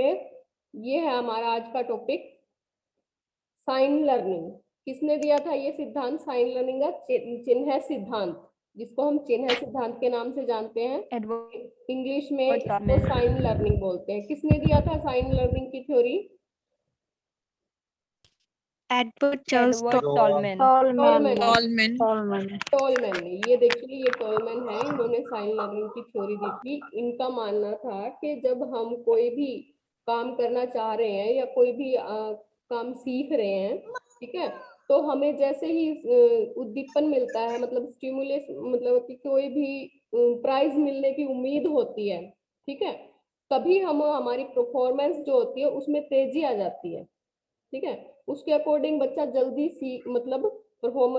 ये है हमारा आज का टॉपिक साइन लर्निंग। किसने दिया था ये सिद्धांत? साइन लर्निंग का चिन्ह सिद्धांत, जिसको हम चिन्ह सिद्धांत के नाम से जानते हैं। इंग्लिश में इसको साइन लर्निंग बोलते हैं। किसने दिया था साइन लर्निंग की theory? Edward Charles tall man. Tolman ने। ये देखिए, ये टोलमैन है, इन्होंने साइन लर्निंग की थ्योरी दी थी। इनका मानना था कि जब हम कोई भी काम करना चाह रहे हैं या कोई भी काम सीख रहे हैं, ठीक है, तो हमें जैसे ही उद्दीपन मिलता है, मतलब स्टिमुलेस, मतलब कि कोई भी प्राइज मिलने की उम्मीद होती है, ठीक है, तभी हम हमारी परफॉर्मेंस जो होती है उसमें तेजी आ जाती है। ठीक है, उसके अकॉर्डिंग बच्चा जल्दी सीख, मतलब परफॉर्म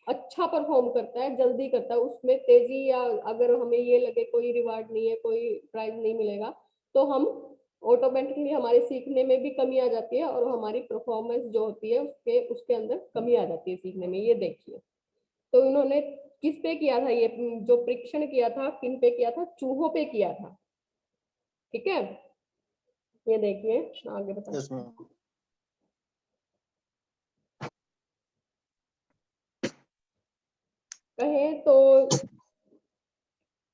अच्छा परफॉर्म करता है, जल्दी करता है, उसमें तेजी, या अगर हमें ये लगे कोई रिवार्ड नहीं है, कोई प्राइज नहीं मिलेगा, तो हम ऑटोमेटिकली हमारे सीखने में भी कमी आ जाती है और हमारी परफॉर्मेंस जो होती है उसके उसके अंदर कमी आ जाती है सीखने में। ये देखिए, तो इन्होंने किस पे किया था ये जो परीक्षण किया था? किन पे किया था? चूहों पे किया था। ठीक है, ये देखिए आगे बताओ। कहें तो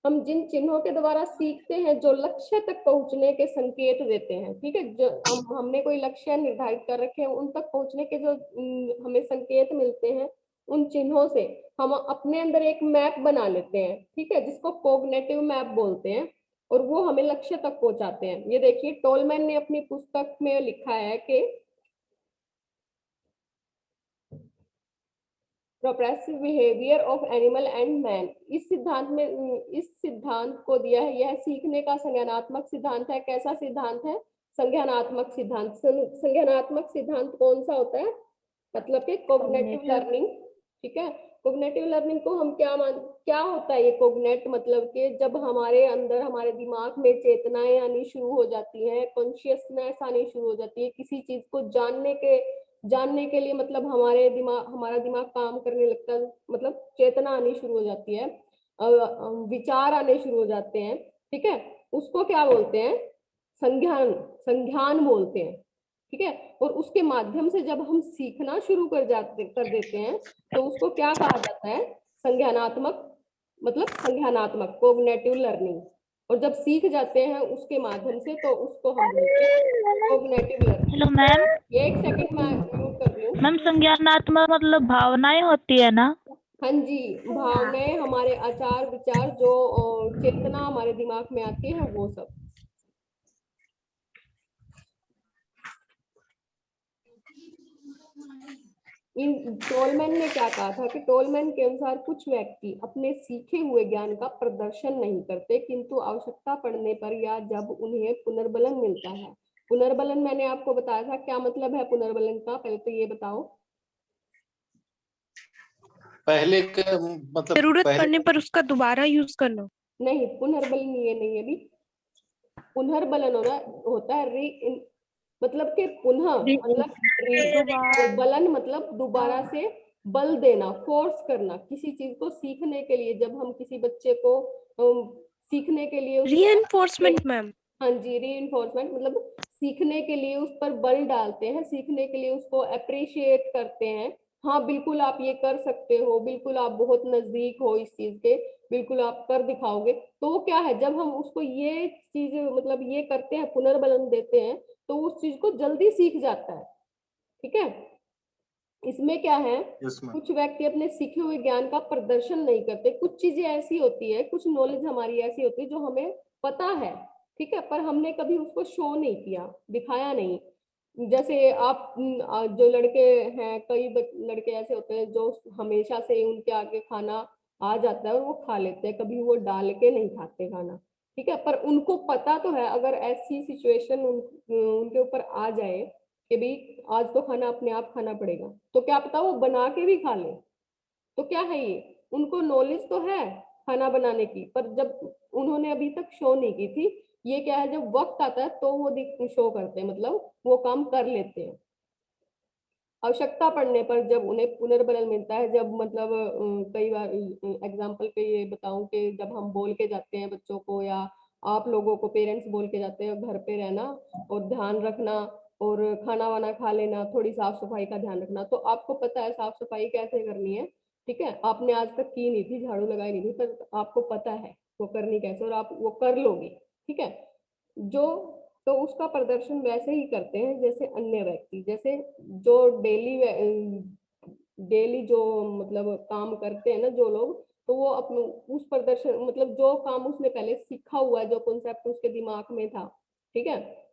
हम जिन चिन्हों के द्वारा सीखते हैं जो लक्ष्य तक पहुंचने के संकेत देते हैं, ठीक है, जो हमने कोई लक्ष्य निर्धारित कर रखे हैं, उन तक पहुंचने के जो हमें संकेत मिलते हैं, उन चिन्हों से हम अपने अंदर एक मैप बना लेते हैं, ठीक है, जिसको कॉग्निटिव मैप बोलते हैं, और वो हमें लक्ष्य तक पहुंचाते हैं। ये देखिए, टोलमैन ने अपनी पुस्तक में लिखा है कि progressive behaviour of animal and man. इस सिद्धांत में इस सिद्धांत को दिया है, यह सीखने का संज्ञानात्मक सिद्धांत है। कैसा सिद्धांत है? संज्ञानात्मक सिद्धांत। संज्ञानात्मक सिद्धांत कौन सा होता है? मतलब कि कॉग्निटिव लर्निंग। ठीक है, कॉग्निटिव लर्निंग को हम क्या होता है ये कॉग्नेट? मतलब कि जब हमारे अंदर, हमारे दिमाग में चेतनाएं आनी शुरू हो जाती हैं, कॉन्शियसनेस आनी शुरू हो जाती है, किसी चीज को जानने के लिए, मतलब हमारा दिमाग काम करने लगता है, मतलब चेतना आनी शुरू हो जाती है, विचार आने शुरू हो जाते हैं, ठीक है, उसको क्या बोलते हैं? संज्ञान। संज्ञान बोलते हैं। ठीक है, और उसके माध्यम से जब हम सीखना शुरू कर देते हैं, तो उसको क्या कहा जाता है? संज्ञानात्मक, मतलब संज्ञानात्मक, कॉग्निटिव लर्निंग। और जब सीख जाते हैं उसके माध्यम से, तो उसको हम बोलते हैं कॉग्निटिव लर्निंग। Hello ma'am. एक सेकंड में म्यूट कर रही हूँ। मैम संज्ञानात्मक मतलब भावनाएं होती है ना? हाँ जी, भावनाएं, हमारे आचार विचार, जो चेतना हमारे दिमाग में आती है, वो सब। टोलमैन ने क्या कहा था कि टोलमैन के अनुसार कुछ व्यक्ति अपने सीखे हुए ज्ञान का प्रदर्शन नहीं करते, किंतु आवश्यकता पड़ने पर या जब उन्हें पुनर्बलन मिलता है। पुनर्बलन मैंने आपको बताया था, क्या मतलब है पुनर्बलन का? पहले तो ये बताओ। पहले मतलब जरूरत पड़ने पर उसका दोबारा यूज कर लो। नहीं, पुनर्बलन ये नहीं है। अभी पुनर्बलन होता है मतलब कि पुनः, मतलब बलन, मतलब दोबारा से बल देना, फोर्स करना किसी चीज को सीखने के लिए। जब हम किसी बच्चे को सीखने के लिए रीइंफोर्समेंट मैम। हाँ जी, रीइंफोर्समेंट, मतलब सीखने के लिए उस पर बल डालते हैं, सीखने के लिए उसको अप्रिशिएट करते हैं। हाँ बिल्कुल आप ये कर सकते हो, बिल्कुल आप बहुत नजदीक हो इस चीज के, बिल्कुल आप कर दिखाओगे। तो वो क्या है, जब हम उसको ये चीज, मतलब ये करते हैं, पुनर्बलन देते हैं, तो उस चीज को जल्दी सीख जाता है। ठीक है, इसमें क्या है, कुछ व्यक्ति अपने सीखे हुए ज्ञान का प्रदर्शन नहीं करते। कुछ चीजें ऐसी होती है, कुछ नॉलेज हमारी ऐसी होती है जो हमें पता है, ठीक है, पर हमने कभी उसको शो नहीं किया, दिखाया नहीं। जैसे आप जो लड़के हैं, कई लड़के ऐसे होते हैं जो हमेशा से उनके आगे खाना आ जाता है और वो खा लेते हैं, कभी वो डाल के नहीं खाते खाना, ठीक है, पर उनको पता तो है, अगर ऐसी सिचुएशन उनके ऊपर आ जाए कि भाई आज तो खाना अपने आप खाना पड़ेगा, तो क्या पता वो बना के भी खा ले। तो क्या है ये, उनको नॉलेज तो है खाना बनाने की, पर जब उन्होंने अभी तक शो नहीं की थी। ये क्या है, जब वक्त आता है तो वो शो करते हैं, मतलब वो काम कर लेते हैं। आवश्यकता पड़ने पर जब उन्हें पुनर्बलन मिलता है, जब मतलब कई बार एग्जाम्पल पे ये बताऊं कि जब हम बोल के जाते हैं बच्चों को, या आप लोगों को पेरेंट्स बोल के जाते हैं घर पे रहना और ध्यान रखना और खाना वाना खा लेना, थोड़ी साफ सफाई का ध्यान रखना। तो आपको पता है साफ सफाई कैसे करनी है, ठीक है। आपने आज तक की नहीं थी, झाड़ू लगाई नहीं थी, पर आपको पता है वो करनी कैसे और आप वो कर लोगे, ठीक है। जो तो उसका प्रदर्शन वैसे ही करते हैं जैसे अन्य व्यक्ति, जैसे जो डेली जो मतलब काम करते हैं ना जो लोग, तो वो अपने उस प्रदर्शन मतलब जो काम उसने पहले सीखा हुआ है, जो कॉन्सेप्ट उसके दिमाग में था, ठीक है,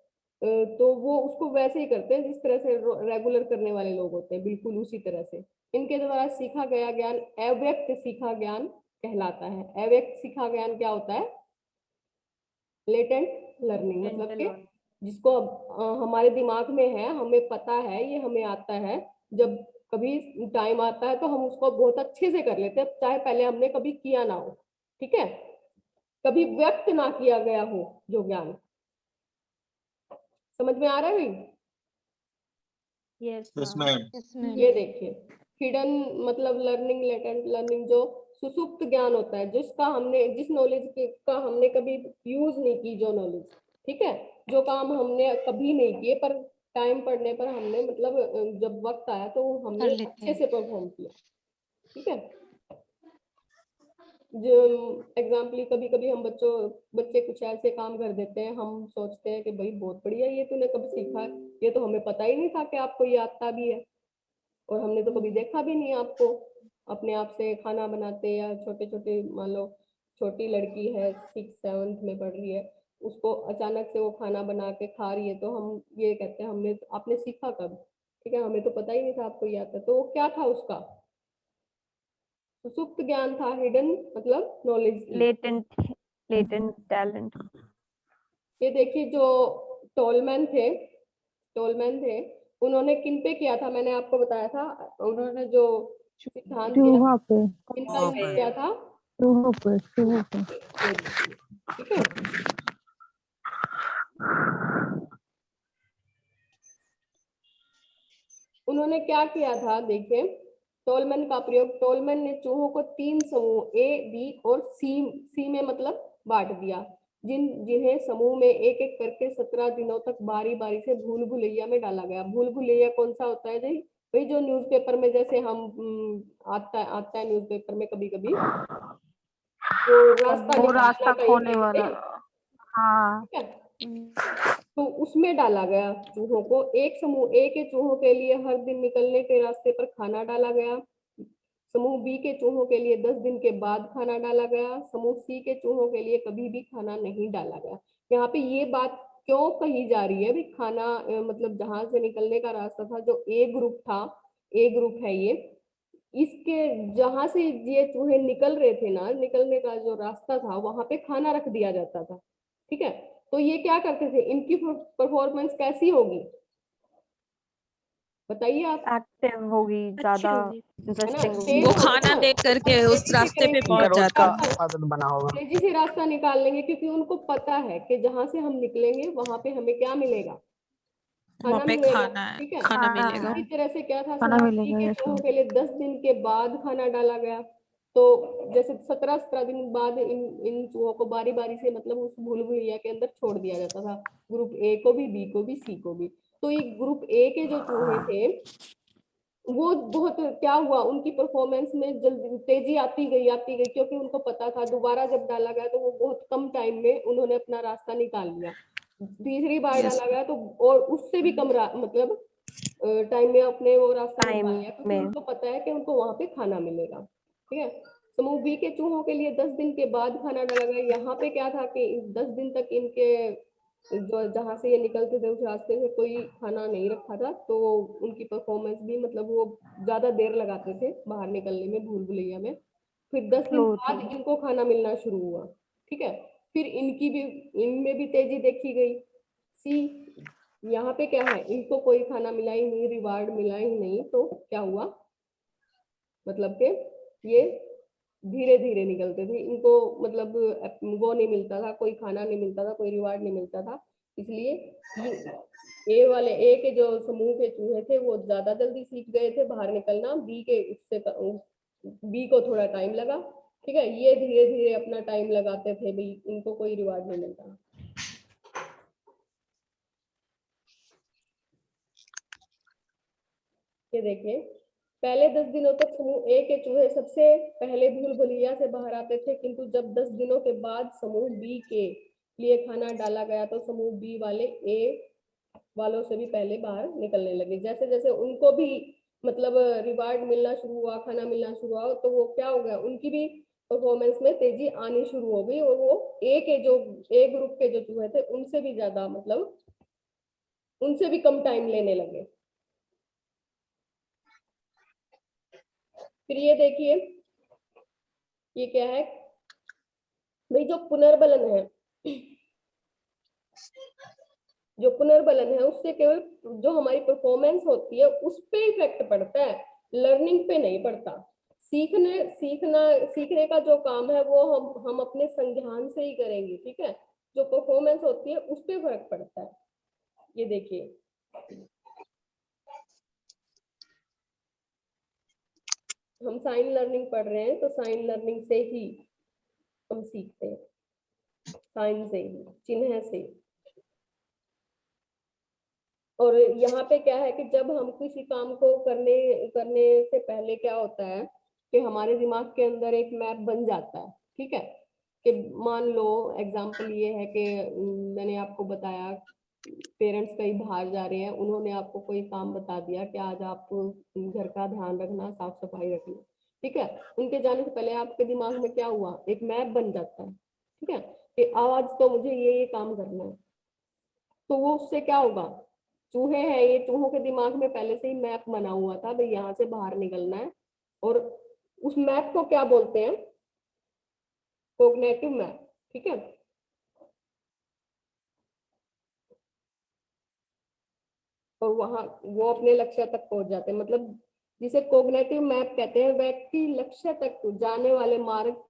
तो वो उसको वैसे ही करते हैं जिस तरह से रेगुलर करने वाले लोग होते हैं, बिल्कुल उसी तरह से। इनके द्वारा सीखा गया ज्ञान अव्यक्त सीखा ज्ञान कहलाता है। अव्यक्त सीखा ज्ञान क्या होता है? लेटेंट लर्निंग, मतलब कि जिसको हमारे दिमाग में है, हमें पता है, ये हमें आता है, जब कभी टाइम आता है तो हम उसको बहुत अच्छे से कर लेते हैं, चाहे पहले हमने कभी किया ना हो, ठीक है, कभी व्यक्त ना किया गया हो जो ज्ञान। समझ में आ रहा है भाई? Yes ma'am. ये देखिए हिडन मतलब लर्निंग, लेटेंट लर्निंग, जो सुसुप्त ज्ञान होता है, जिसका हमने जिस नॉलेज का हमने कभी यूज नहीं की, जो नॉलेज, ठीक है, जो काम हमने कभी नहीं किए पर टाइम पड़ने पर हमने मतलब जब वक्त आया तो हमने अच्छे से परफॉर्म किया, ठीक है। जो एग्जाम्पली कभी कभी हम बच्चे कुछ ऐसे काम कर देते हैं, हम सोचते हैं कि भाई बहुत बढ़िया, ये तूने कब सीखा, ये तो हमें पता ही नहीं था कि आपको ये आता भी है, और हमने तो कभी देखा भी नहीं आपको अपने आप से खाना बनाते, या छोटे छोटे मान लो छोटी लड़की है 6th-7th में पढ़ रही है, उसको अचानक से वो खाना बना के खा रही है, तो हम ये कहते हैं हमने आपने सीखा कब, ठीक है, हमें तो पता ही नहीं था आपको ये आता। तो वो क्या था? उसका सुसुप्त ज्ञान था, हिडन मतलब नॉलेज थी, लेटेंट टैलेंट। ये देखिए जो टोलमैन थे उन्होंने किन पे किया था? मैंने आपको बताया था, उन्होंने जो सिद्धांत दिया चूहा पे, किनका यूज किया था? चूहों पे, चूहों पे। ये देखिए, ठीक है। उन्होंने क्या किया था? देखिए टोलमैन का प्रयोग, टोलमैन ने चूहों को 3 समूह ए, बी और सी में मतलब बांट दिया, जिन्हें समूह में एक एक करके 17 दिनों तक बारी बारी से भूल भुलैया में डाला गया। भूल भुलैया कौन सा होता है जी? वही जो न्यूज़पेपर में जैसे हम आता है न्यूज़पेपर में कभी कभी, जो रास्ता निकालना कहीं कहीं से, हाँ। ठीक है, तो उसमें डाला गया चूहों को। एक समूह ए के चूहों के लिए हर दिन निकलने के रास्ते पर खाना डाला गया। समूह बी के चूहों के लिए 10 दिन के बाद खाना डाला गया। समूह सी के चूहों के लिए कभी भी खाना नहीं डाला गया। यहाँ पे ये बात क्यों कही जा रही है भी? खाना मतलब जहां से निकलने का रास्ता था, जो ए ग्रुप था, ए ग्रुप है ये, इसके जहां से ये चूहे निकल रहे थे ना, निकलने का जो रास्ता था वहां पे खाना रख दिया जाता था, ठीक है। तो ये क्या करते थे? इनकी परफॉर्मेंस कैसी होगी बताइए आप? एक्टिव होगी, ज्यादा है ना, इंटरेस्टिंग होगी। तेज वो होगी खाना ना, देख करके और उस तेजी से रास्ते पे करेंगे, पहुंच जाता। आदत बना होगा। तेजी से रास्ता निकाल लेंगे, क्योंकि उनको पता है कि जहां से हम निकलेंगे वहां पे हमें क्या मिलेगा? वहाँ खाना पे मिलेगा, खाना है, ठीक है। खाना हाँ, मिलेगा। इसी तरह से क्या था, खाना समूह बी मिलेगा, के यस चूहों मैम। के लिए 10 दिन के बाद खाना डाला गया। तो जैसे 17 दिन बाद इन चूहों को बारी बारी से मतलब उस भूल भुलैया के अंदर छोड़ दिया जाता था, ग्रुप ए को भी, बी को भी, सी को भी। तो ये ग्रुप ए के जो चूहे थे वो बहुत क्या हुआ, उनकी परफॉर्मेंस में जल्दी तेजी आती गई, क्योंकि उनको पता था दोबारा जब डाला गया तो वो बहुत कम टाइम में उन्होंने अपना रास्ता निकाल लिया। तीसरी बार Yes. डाला गया तो और उससे भी कम मतलब टाइम में अपने वो रास्ता टाइम निकाल लिया, क्योंकि में उनको पता है कि उनको वहां पे खाना मिलेगा, ठीक है। समूह बी के चूहों के लिए 10 दिन के बाद खाना डाला गया। यहाँ पे क्या था कि 10 दिन तक इनके जो जहां से ये निकलते थे उस रास्ते से कोई खाना नहीं रखा था, तो उनकी परफॉर्मेंस भी मतलब वो ज्यादा देर लगाते थे बाहर निकलने में भूल भुलैया में। फिर 10 दिन स्लो बाद थी। इनको खाना मिलना शुरू हुआ, ठीक है। फिर इनमें भी तेजी देखी गई। सी, यहाँ पे क्या है, इनको कोई खाना मिला ही नहीं, रिवार्ड मिला ही नहीं, तो क्या हुआ, मतलब कि ये धीरे धीरे निकलते थे, इनको मतलब वो नहीं मिलता था, कोई खाना नहीं मिलता था, कोई रिवार्ड नहीं मिलता था, इसलिए ए के जो समूह के चूहे थे वो ज्यादा जल्दी सीख गए थे बाहर निकलना। बी को थोड़ा टाइम लगा, ठीक है, ये धीरे धीरे अपना टाइम लगाते थे भाई, इनको कोई रिवार्ड नहीं मिलता। ये देखिए, पहले 10 दिनों तक समूह ए के चूहे सबसे पहले भूल भुलैया से बाहर आते थे, किंतु जब 10 दिनों के बाद समूह बी के लिए खाना डाला गया तो समूह बी वाले ए वालों से भी पहले बाहर निकलने लगे। जैसे जैसे उनको भी मतलब रिवार्ड मिलना शुरू हुआ, खाना मिलना शुरू हुआ, तो वो क्या हो गया, उनकी भी परफॉर्मेंस में तेजी आनी शुरू हो गई, और वो ए के जो ए ग्रुप के जो चूहे थे उनसे भी ज्यादा मतलब उनसे भी कम टाइम लेने लगे। फिर ये देखिए, ये क्या है भाई, जो पुनर्बलन है, जो पुनर्बलन है उससे केवल जो हमारी परफॉर्मेंस होती है उस पे इफेक्ट पड़ता है, लर्निंग पे नहीं पड़ता। सीखने का जो काम है वो हम अपने संज्ञान से ही करेंगे, ठीक है। जो परफॉर्मेंस होती है उस पे फर्क पड़ता है। ये देखिए, हम साइन लर्निंग पढ़ रहे हैं, तो साइन लर्निंग से ही हम सीखते हैं, साइन से ही, चिन्ह से। और यहाँ पे क्या है कि जब हम किसी काम को करने करने से पहले क्या होता है कि हमारे दिमाग के अंदर एक मैप बन जाता है, ठीक है। कि मान लो एग्जांपल ये है कि मैंने आपको बताया पेरेंट्स कहीं बाहर जा रहे हैं, उन्होंने आपको कोई काम बता दिया कि आज आप घर का ध्यान रखना, साफ सफाई रखना, ठीक है। उनके जाने से पहले आपके दिमाग में क्या हुआ, एक मैप बन जाता है, ठीक है, कि आज तो मुझे ये काम करना है। तो वो उससे क्या होगा, चूहे हैं ये, चूहों के दिमाग में पहले से ही मैप बना हुआ था भाई यहाँ से बाहर निकलना है, और उस मैप को क्या बोलते हैं, कोग्निटिव मैप, ठीक है। और वहां वो अपने लक्ष्य तक पहुंच जाते हैं, मतलब जिसे कोग्निटिव मैप कहते हैं, व्यक्ति लक्ष्य तक जाने वाले मार्ग